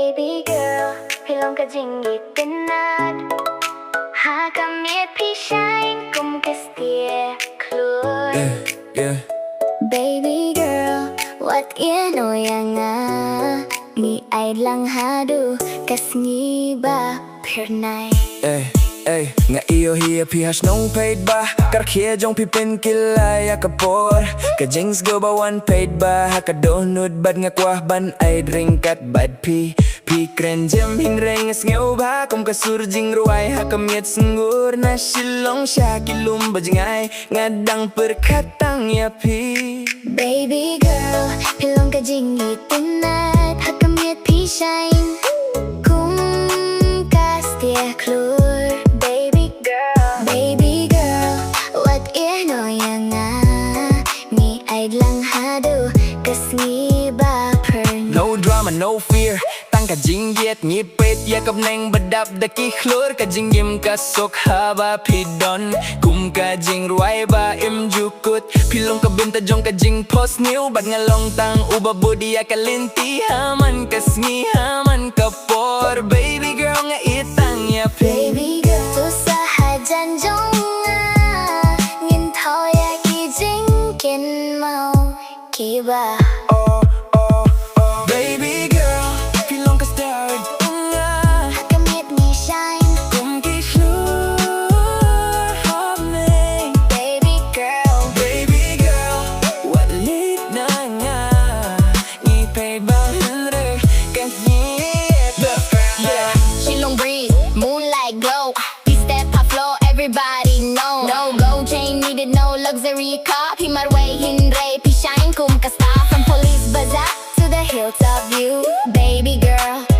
Baby girl พี่ลองกะจิงอีกเป็นนัดหากะเมียดพี่ชายกุมกะเสียคลัว Baby girl what you know yang ni ai lang hadu kasngi ba pernai nga iyo hiya pi hash no paid ba kar khia jong pi pen kilaya kapor ka jings go ba one paid ba ha ka donut bad nga kwah ban ai drink kat bad pi kren jam hin rengas ngeu ba kom ka surjing ruai ha ka miet sengur na shilong sha kilum ba jingai ngadang perkatang ya pi Baby girl พี่ลองกะจิงอีกเป็นนัดหากะเมียดพี่ชายกุมกะเสียคลัวBaby girl what you know yang ni ai lang hadu kasngi ba pernai No drama, no fear Tăng cả dính yết nhịp bết ya cấp neng bật đạp đà kì khluor Cả dính im cả sok ha ba pi don Kum cả dính ruai ba im ju kut Pi long cả binta jong cả dính post new Bad nga long tang uba body ya ka linti Haman ka sngi haman ka por Baby girl nga itang ya pi Baby girl susah hajan jong ngin thao ya ki jing kin mau ki ba Baby girl, pi long ka start haka miet ni shine Kum ki khluor hop nay Baby girl What lit na nga Ngi pay ba henry Kan ngiyet Shilong breeze, moonlight glow. This step I flow, everybody know. No gold chain needed, no luxury car. He my way, hindre, pi shine kum ka star. From police bazaar to the hilltop view, baby girl.